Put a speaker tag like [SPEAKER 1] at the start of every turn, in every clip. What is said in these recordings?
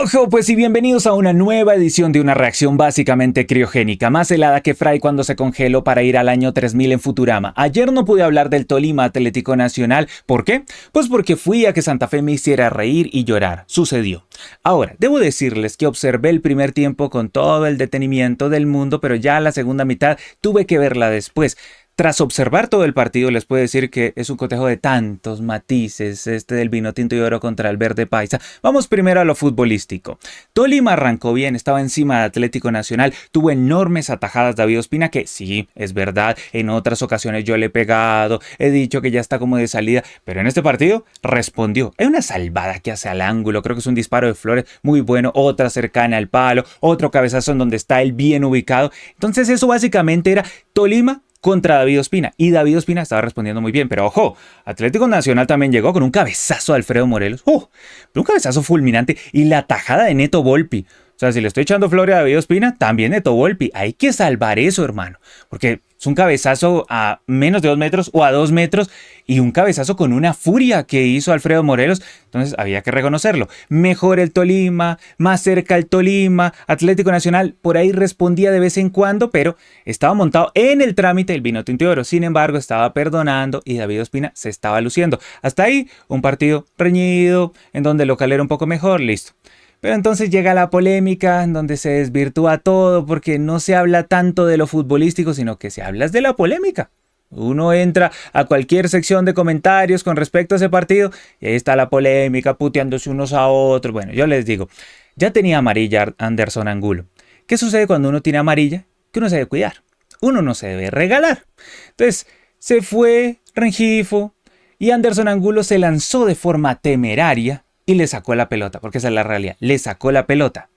[SPEAKER 1] Ojo, pues y bienvenidos a una nueva edición de una reacción básicamente criogénica, más helada que Fray cuando se congeló para ir al año 3000 en Futurama. Ayer no pude hablar del Tolima Atlético Nacional. ¿Por qué? Pues porque fui a que Santa Fe me hiciera reír y llorar. Sucedió. Ahora, debo decirles que observé el primer tiempo con todo el detenimiento del mundo, pero ya la segunda mitad tuve que verla después. Tras observar todo el partido, les puedo decir que es un cotejo de tantos matices, este del vino tinto y oro contra el verde paisa. Vamos primero a lo futbolístico. Tolima arrancó bien, estaba encima de Atlético Nacional, tuvo enormes atajadas David Ospina, que sí, es verdad, en otras ocasiones yo le he pegado, he dicho que ya está como de salida, pero en este partido respondió. Hay una salvada que hace al ángulo, creo que es un disparo de Flores muy bueno, otra cercana al palo, otro cabezazo en donde está él bien ubicado. Entonces eso básicamente era Tolima contra David Ospina, y David Ospina estaba respondiendo muy bien, pero ojo, Atlético Nacional también llegó con un cabezazo de Alfredo Morelos, un cabezazo fulminante, y la tajada de Neto Volpi. O sea, si le estoy echando flores a David Ospina, también Neto Volpi. Hay que salvar eso, hermano, porque es un cabezazo a menos de 2 metros o a 2 metros y un cabezazo con una furia que hizo Alfredo Morelos. Entonces había que reconocerlo. Mejor el Tolima, más cerca el Tolima, Atlético Nacional por ahí respondía de vez en cuando, pero estaba montado en el trámite el vino tinto y oro. Sin embargo, estaba perdonando y David Ospina se estaba luciendo. Hasta ahí un partido reñido, en donde el local era un poco mejor, listo. Pero entonces llega la polémica en donde se desvirtúa todo porque no se habla tanto de lo futbolístico, sino que se habla de la polémica. Uno entra a cualquier sección de comentarios con respecto a ese partido y ahí está la polémica, puteándose unos a otros. Bueno, yo les digo, ya tenía amarilla Anderson Angulo. ¿Qué sucede cuando uno tiene amarilla? Que uno se debe cuidar. Uno no se debe regalar. Entonces se fue Rengifo y Anderson Angulo se lanzó de forma temeraria y le sacó la pelota, porque esa es la realidad, le sacó la pelota.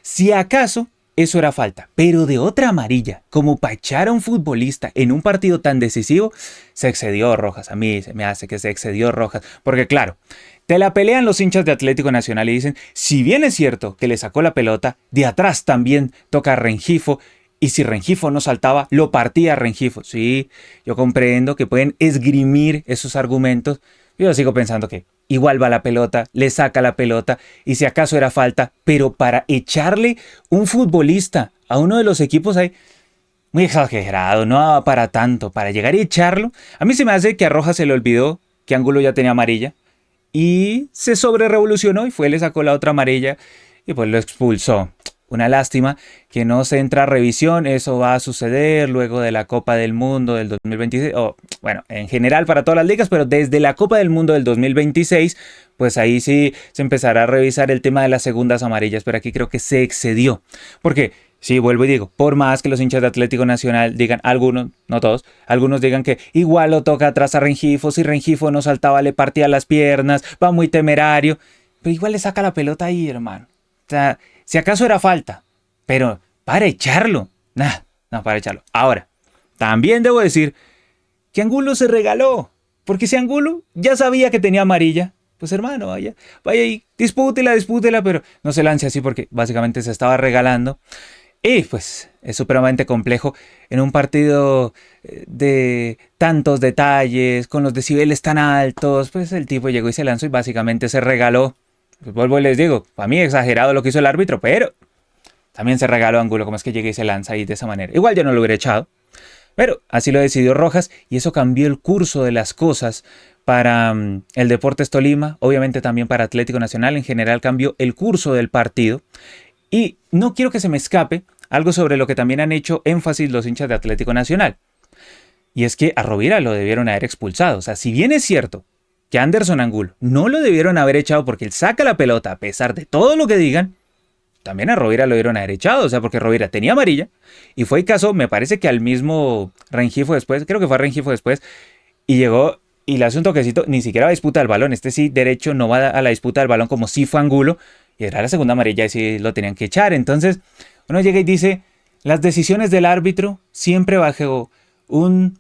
[SPEAKER 1] Si acaso, eso era falta, pero de otra amarilla, como para echar a un futbolista en un partido tan decisivo, se excedió Rojas. A mí se me hace que se excedió Rojas, porque claro, te la pelean los hinchas de Atlético Nacional y dicen, si bien es cierto que le sacó la pelota, de atrás también toca a Rengifo, y si Rengifo no saltaba, lo partía Rengifo. Sí, yo comprendo que pueden esgrimir esos argumentos. Yo sigo pensando que igual va la pelota, le saca la pelota y si acaso era falta, pero para echarle un futbolista a uno de los equipos ahí, muy exagerado, no para tanto, para llegar y echarlo. A mí se me hace que a Rojas se le olvidó que Angulo ya tenía amarilla y se sobrerevolucionó y fue, le sacó la otra amarilla y pues lo expulsó. Una lástima que no se entra a revisión, eso va a suceder luego de la Copa del Mundo del 2026, bueno, en general para todas las ligas, pero desde la Copa del Mundo del 2026, pues ahí sí se empezará a revisar el tema de las segundas amarillas, pero aquí creo que se excedió, porque sí, vuelvo y digo, por más que los hinchas de Atlético Nacional digan, algunos, no todos, algunos digan que igual lo toca atrás a Rengifo, si Rengifo no saltaba le partía las piernas, va muy temerario, pero igual le saca la pelota ahí, hermano. O sea, si acaso era falta, pero para echarlo, no para echarlo. Ahora, también debo decir que Angulo se regaló, porque si Angulo ya sabía que tenía amarilla, pues hermano, vaya y dispútela, pero no se lance así porque básicamente se estaba regalando. Y pues es supremamente complejo en un partido de tantos detalles, con los decibeles tan altos, pues el tipo llegó y se lanzó y básicamente se regaló. Pues vuelvo y les digo, para mí exagerado lo que hizo el árbitro, pero también se regaló Angulo, como es que llega y se lanza ahí de esa manera. Igual yo no lo hubiera echado, pero así lo decidió Rojas y eso cambió el curso de las cosas para el Deportes Tolima, obviamente también para Atlético Nacional, en general cambió el curso del partido. Y no quiero que se me escape algo sobre lo que también han hecho énfasis los hinchas de Atlético Nacional. Y es que a Rovira lo debieron haber expulsado. O sea, si bien es cierto que Anderson Angulo no lo debieron haber echado porque él saca la pelota a pesar de todo lo que digan, también a Rovira lo debieron haber echado, o sea, porque Rovira tenía amarilla y fue el caso, me parece que al mismo Rengifo después, creo que fue Rengifo después, y llegó y le hace un toquecito, ni siquiera va a disputa del balón, este sí derecho no va a la disputa del balón como si fue Angulo, y era la segunda amarilla y sí lo tenían que echar. Entonces uno llega y dice, las decisiones del árbitro siempre bajo un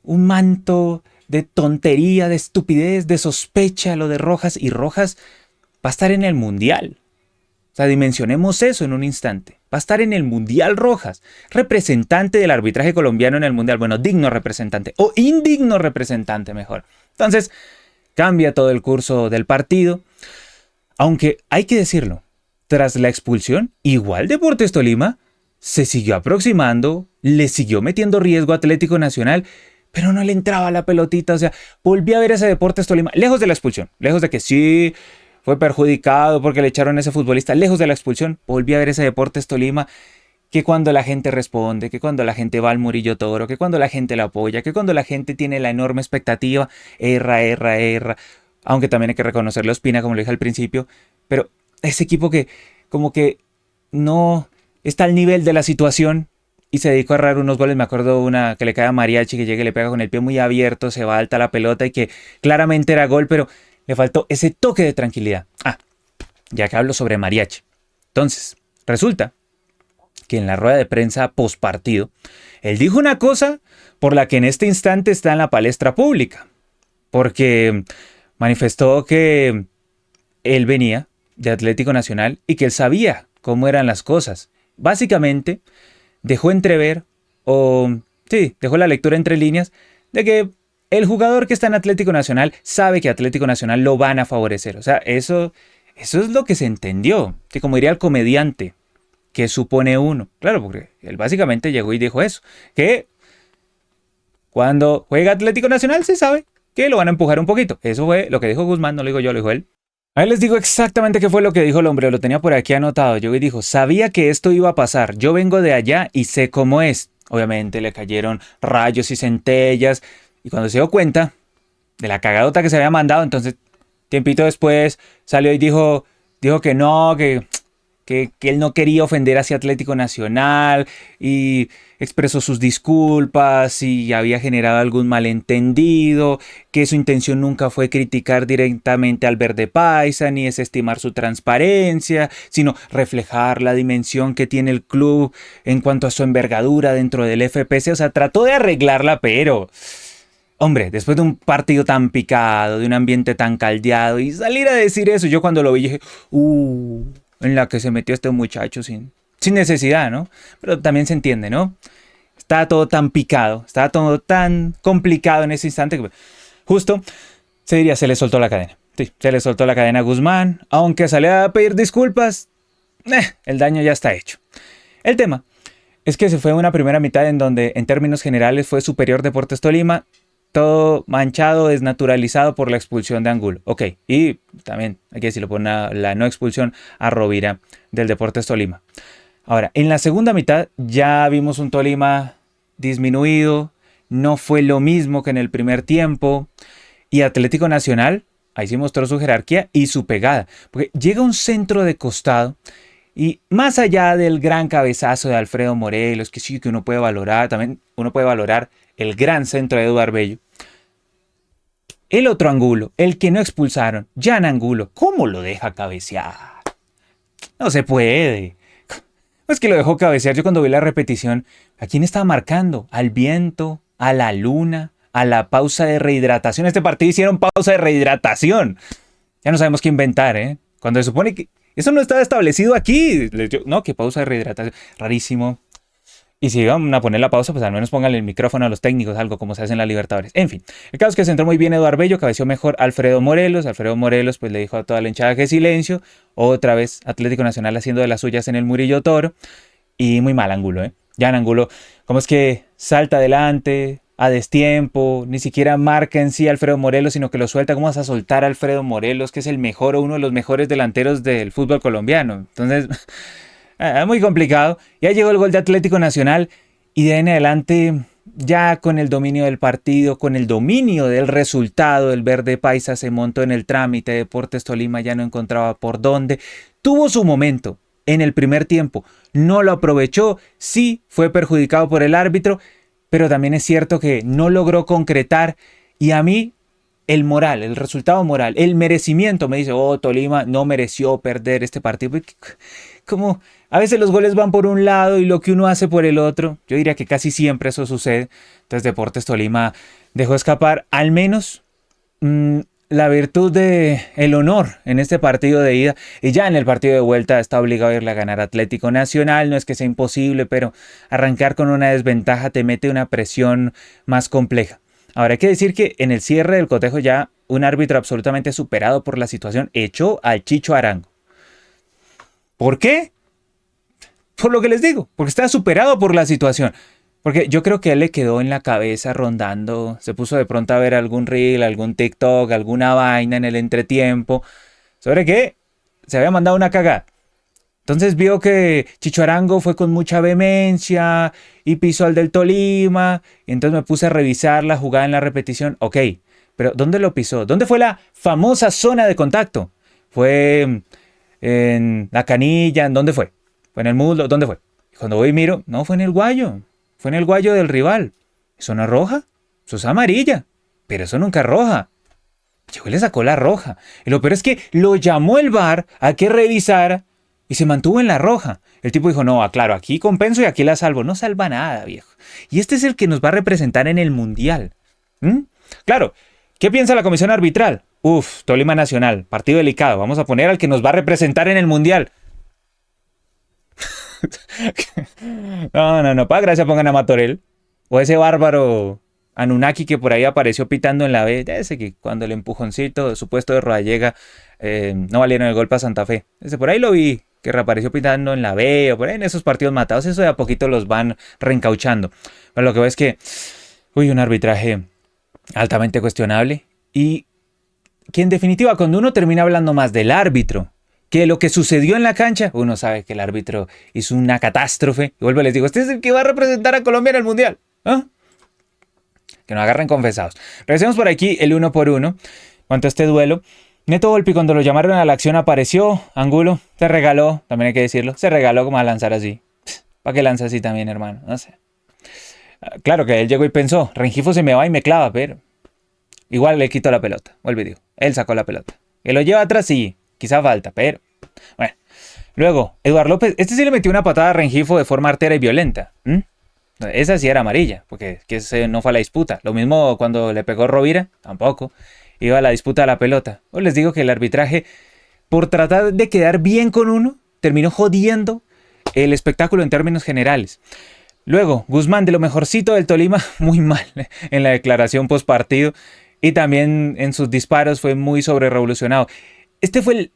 [SPEAKER 1] manto de tontería, de estupidez, de sospecha, lo de Rojas, y Rojas va a estar en el Mundial. O sea, dimensionemos eso en un instante. Va a estar en el Mundial Rojas, representante del arbitraje colombiano en el Mundial. Bueno, digno representante, o indigno representante mejor. Entonces, cambia todo el curso del partido. Aunque hay que decirlo, tras la expulsión, igual Deportes Tolima se siguió aproximando, le siguió metiendo riesgo a Atlético Nacional, pero no le entraba la pelotita. O sea, volví a ver ese Deportes Tolima, lejos de la expulsión, lejos de que sí fue perjudicado porque le echaron a ese futbolista, lejos de la expulsión, volví a ver ese Deportes Tolima que cuando la gente responde, que cuando la gente va al Murillo Toro, que cuando la gente la apoya, que cuando la gente tiene la enorme expectativa, erra. Aunque también hay que reconocerle a Ospina, como lo dije al principio, pero ese equipo que como que no está al nivel de la situación y se dedicó a errar unos goles. Me acuerdo una que le cae a Mariachi, que llega y le pega con el pie muy abierto, se va alta la pelota y que claramente era gol, pero le faltó ese toque de tranquilidad. Ya que hablo sobre Mariachi. Entonces, resulta que en la rueda de prensa post partido, él dijo una cosa por la que en este instante está en la palestra pública, porque manifestó que él venía de Atlético Nacional y que él sabía cómo eran las cosas. Básicamente, dejó entrever, dejó la lectura entre líneas, de que el jugador que está en Atlético Nacional sabe que Atlético Nacional lo van a favorecer. O sea, eso es lo que se entendió. Que como diría el comediante, ¿qué supone uno? Claro, porque él básicamente llegó y dijo eso, que cuando juega Atlético Nacional se sabe que lo van a empujar un poquito. Eso fue lo que dijo Guzmán, no lo digo yo, lo dijo él. Ahí les digo exactamente qué fue lo que dijo el hombre, lo tenía por aquí anotado. Yo dijo, sabía que esto iba a pasar, yo vengo de allá y sé cómo es. Obviamente le cayeron rayos y centellas, y cuando se dio cuenta de la cagadota que se había mandado, entonces tiempito después salió y dijo que no, que él no quería ofender hacia Atlético Nacional y expresó sus disculpas y había generado algún malentendido, que su intención nunca fue criticar directamente al Verde Paisa ni desestimar su transparencia, sino reflejar la dimensión que tiene el club en cuanto a su envergadura dentro del FPC. O sea, trató de arreglarla, pero hombre, después de un partido tan picado, de un ambiente tan caldeado y salir a decir eso, yo cuando lo vi dije, en la que se metió este muchacho sin necesidad, ¿no? Pero también se entiende, ¿no? Estaba todo tan picado, estaba todo tan complicado en ese instante que justo se diría, se le soltó la cadena. Sí, se le soltó la cadena a Guzmán, aunque salió a pedir disculpas, el daño ya está hecho. El tema es que se fue una primera mitad en donde en términos generales fue superior Deportes Tolima, todo manchado, desnaturalizado por la expulsión de Angulo. Ok, y también hay que decirlo por la no expulsión a Rovira del Deportes Tolima. Ahora, en la segunda mitad ya vimos un Tolima disminuido, no fue lo mismo que en el primer tiempo, y Atlético Nacional, ahí sí mostró su jerarquía y su pegada, porque llega un centro de costado, y más allá del gran cabezazo de Alfredo Morelos, que sí que uno puede valorar, también uno puede valorar el gran centro de Eduardo Bello. El otro Angulo, el que no expulsaron, Jan Angulo, ¿cómo lo deja cabecear? No se puede. Es que lo dejó cabecear. Yo cuando vi la repetición, ¿a quién estaba marcando? ¿Al viento? ¿A la luna? ¿A la pausa de rehidratación? Este partido hicieron pausa de rehidratación. Ya no sabemos qué inventar, ¿eh? Cuando se supone que eso no estaba establecido aquí. No, que pausa de rehidratación. Rarísimo. Y si van a poner la pausa, pues al menos pónganle el micrófono a los técnicos, algo como se hace en la Libertadores. En fin, el caso es que se entró muy bien Eduardo Bello, cabeció mejor Alfredo Morelos. Alfredo Morelos pues le dijo a toda la hinchada que silencio. Otra vez Atlético Nacional haciendo de las suyas en el Murillo Toro. Y muy mal Angulo, ¿eh? Jan Angulo, ¿cómo es que salta adelante a destiempo? Ni siquiera marca en sí a Alfredo Morelos, sino que lo suelta. ¿Cómo vas a soltar a Alfredo Morelos, que es el mejor o uno de los mejores delanteros del fútbol colombiano? Entonces... muy complicado. Ya llegó el gol de Atlético Nacional y de ahí en adelante ya con el dominio del partido, con el dominio del resultado, el Verde Paisa se montó en el trámite. Deportes Tolima ya no encontraba por dónde. Tuvo su momento en el primer tiempo, no lo aprovechó, sí fue perjudicado por el árbitro, pero también es cierto que no logró concretar y a mí el moral, el resultado moral, el merecimiento me dice, Tolima no mereció perder este partido. Como a veces los goles van por un lado y lo que uno hace por el otro. Yo diría que casi siempre eso sucede. Entonces Deportes Tolima dejó escapar al menos la virtud del honor en este partido de ida. Y ya en el partido de vuelta está obligado a irle a ganar Atlético Nacional. No es que sea imposible, pero arrancar con una desventaja te mete una presión más compleja. Ahora hay que decir que en el cierre del cotejo ya un árbitro absolutamente superado por la situación echó al Chicho Arango. ¿Por qué? Por lo que les digo, porque está superado por la situación. Porque yo creo que a él le quedó en la cabeza rondando, se puso de pronto a ver algún reel, algún TikTok, alguna vaina en el entretiempo, sobre que se había mandado una cagada. Entonces vio que Chicho Arango fue con mucha vehemencia y pisó al del Tolima, y entonces me puse a revisar la jugada en la repetición. Ok, pero ¿dónde lo pisó? ¿Dónde fue la famosa zona de contacto? ¿Fue en la canilla? ¿En dónde fue? ¿Fue en el muslo? ¿Dónde fue? Y cuando voy y miro, no, fue en el guayo. Fue en el guayo del rival. ¿Eso no es roja? Eso es amarilla. Pero eso nunca es roja. Llegó y le sacó la roja. Y lo peor es que lo llamó el VAR a que revisara y se mantuvo en la roja. El tipo dijo, no, claro, aquí compenso y aquí la salvo. No salva nada, viejo. Y este es el que nos va a representar en el Mundial. Claro, ¿qué piensa la comisión arbitral? Uf, Tolima Nacional, partido delicado. Vamos a poner al que nos va a representar en el Mundial. No, para gracia pongan a Matorel. O ese bárbaro Anunnaki que por ahí apareció pitando en la B. Ese que cuando el empujoncito supuesto de Rodallega no valieron el golpe a Santa Fe. Ese por ahí lo vi, que reapareció pitando en la B o por ahí en esos partidos matados. Eso de a poquito los van reencauchando. Pero lo que veo es que, un arbitraje altamente cuestionable. Y que en definitiva cuando uno termina hablando más del árbitro que lo que sucedió en la cancha, uno sabe que el árbitro hizo una catástrofe. Y vuelvo y les digo, este es el que va a representar a Colombia en el Mundial. Que nos agarren confesados. Revisemos por aquí el 1 por 1. Cuanto a este duelo, Neto Volpi cuando lo llamaron a la acción apareció. Angulo se regaló, también hay que decirlo, se regaló como a lanzar así. ¿Para qué lanza así también, hermano? No sé. Claro que él llegó y pensó, Rengifo se me va y me clava, pero igual le quitó la pelota. Vuelvo y digo, él sacó la pelota. Que lo lleva atrás, sí. Quizá falta, pero bueno. Luego, Eduardo López, este sí le metió una patada a Rengifo de forma artera y violenta. Esa sí era amarilla, porque ese no fue a la disputa. Lo mismo cuando le pegó Rovira, tampoco. Iba a la disputa de la pelota. Os les digo que el arbitraje, por tratar de quedar bien con uno, terminó jodiendo el espectáculo en términos generales. Luego, Guzmán, de lo mejorcito del Tolima, muy mal en la declaración post partido. Y también en sus disparos fue muy sobrerevolucionado. Este fue el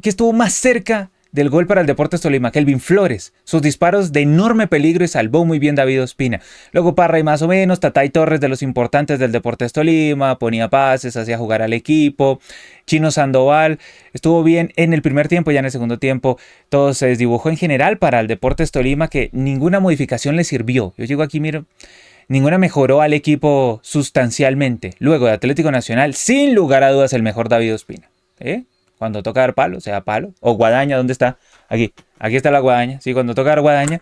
[SPEAKER 1] que estuvo más cerca del gol para el Deportes Tolima, Kelvin Flores. Sus disparos de enorme peligro y salvó muy bien David Ospina. Luego Parra y más o menos, Tatay Torres de los importantes del Deportes Tolima, ponía pases, hacía jugar al equipo. Chino Sandoval estuvo bien en el primer tiempo, ya en el segundo tiempo todo se desdibujó en general para el Deportes Tolima, que ninguna modificación le sirvió. Yo llego aquí, miro, ninguna mejoró al equipo sustancialmente. Luego de Atlético Nacional, sin lugar a dudas, el mejor David Ospina. Cuando toca dar palo, se da palo. O guadaña, ¿dónde está? Aquí está la guadaña. Sí, cuando toca dar guadaña,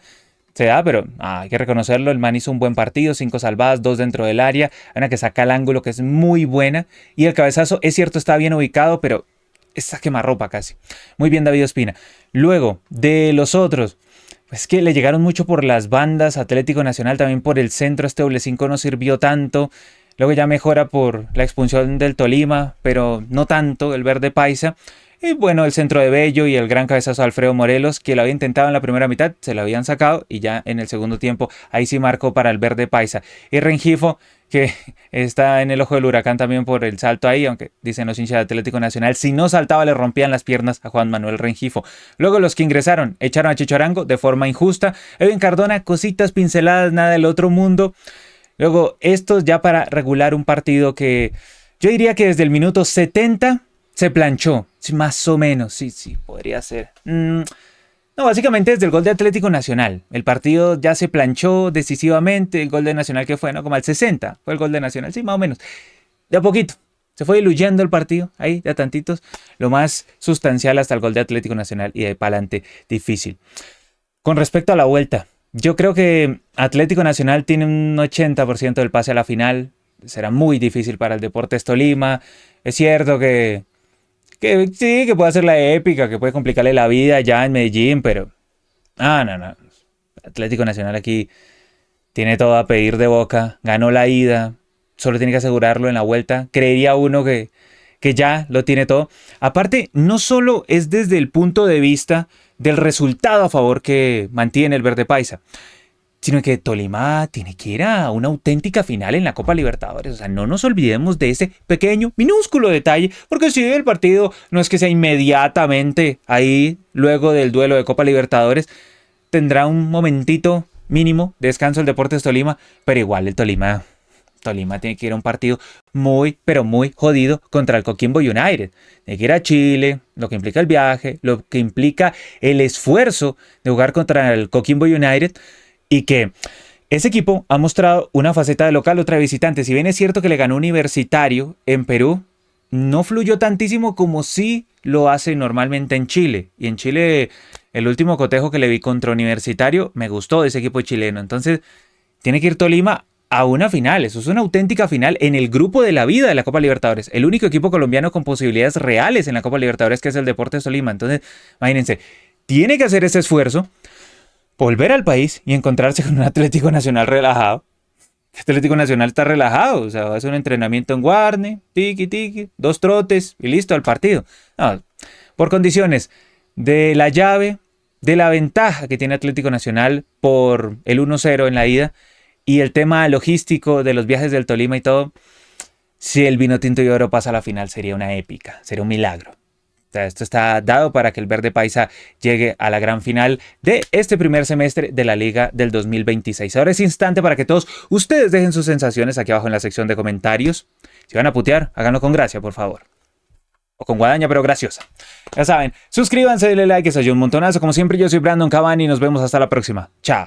[SPEAKER 1] se da, pero hay que reconocerlo. El man hizo un buen partido, 5 salvadas, 2 dentro del área. Hay una que saca el ángulo que es muy buena. Y el cabezazo, es cierto, está bien ubicado, pero es a quemarropa casi. Muy bien David Ospina. Luego, de los otros, pues que le llegaron mucho por las bandas. Atlético Nacional también por el centro. Este doble 5 no sirvió tanto. Luego ya mejora por la expulsión del Tolima, pero no tanto el verde paisa. Y bueno, el centro de Bello y el gran cabezazo de Alfredo Morelos, que lo había intentado en la primera mitad, se lo habían sacado y ya en el segundo tiempo ahí sí marcó para el verde paisa. Y Rengifo, que está en el ojo del huracán también por el salto ahí, aunque dicen los hinchas de Atlético Nacional, si no saltaba le rompían las piernas a Juan Manuel Rengifo. Luego los que ingresaron echaron a Chicho Arango de forma injusta. Edwin Cardona, cositas pinceladas, nada del otro mundo. Luego, estos ya para regular un partido que yo diría que desde el minuto 70 se planchó. Sí, más o menos, sí, podría ser. No, básicamente desde el gol de Atlético Nacional. El partido ya se planchó decisivamente. El gol de Nacional que fue, ¿no? Como al 60 fue el gol de Nacional, sí, más o menos. De a poquito. Se fue diluyendo el partido, ahí, de a tantitos. Lo más sustancial hasta el gol de Atlético Nacional y de pa'lante difícil. Con respecto a la vuelta, yo creo que Atlético Nacional tiene un 80% del pase a la final. Será muy difícil para el Deportes Tolima. Es cierto que sí, que puede hacer la épica, que puede complicarle la vida ya en Medellín, pero no. Atlético Nacional aquí tiene todo a pedir de boca. Ganó la ida, solo tiene que asegurarlo en la vuelta. Creería uno que ya lo tiene todo. Aparte, no solo es desde el punto de vista del resultado a favor que mantiene el verde paisa. sino que Tolima tiene que ir a una auténtica final en la Copa Libertadores. O sea, no nos olvidemos de ese pequeño, minúsculo detalle, porque si el partido no es que sea inmediatamente ahí, luego del duelo de Copa Libertadores, tendrá un momentito mínimo de descanso el Deportes Tolima, pero igual el Tolima tiene que ir a un partido muy, pero muy jodido contra el Coquimbo United. Tiene que ir a Chile, lo que implica el viaje, lo que implica el esfuerzo de jugar contra el Coquimbo United, y que ese equipo ha mostrado una faceta de local, otra de visitante. Si bien es cierto que le ganó Universitario en Perú, no fluyó tantísimo como sí lo hace normalmente en Chile. Y en Chile, el último cotejo que le vi contra Universitario, me gustó de ese equipo chileno. Entonces, tiene que ir Tolima a una final. Eso es una auténtica final en el grupo de la vida de la Copa Libertadores. El único equipo colombiano con posibilidades reales en la Copa Libertadores, que es el Deportes Tolima. Entonces, imagínense, tiene que hacer ese esfuerzo, volver al país y encontrarse con un Atlético Nacional relajado. Atlético Nacional está relajado, o sea, va a hacer un entrenamiento en Guarne, tiki tiki, 2 trotes y listo al partido. No, por condiciones de la llave, de la ventaja que tiene Atlético Nacional por el 1-0 en la ida y el tema logístico de los viajes del Tolima y todo, si el Vinotinto y Oro pasa a la final sería una épica, sería un milagro. O sea, esto está dado para que el Verde Paisa llegue a la gran final de este primer semestre de la Liga del 2026. Ahora es instante para que todos ustedes dejen sus sensaciones aquí abajo en la sección de comentarios. Si van a putear, háganlo con gracia, por favor. O con guadaña, pero graciosa. Ya saben, suscríbanse, denle like, eso ayuda un montonazo. Como siempre, yo soy Brandon Cavani y nos vemos hasta la próxima. Chao.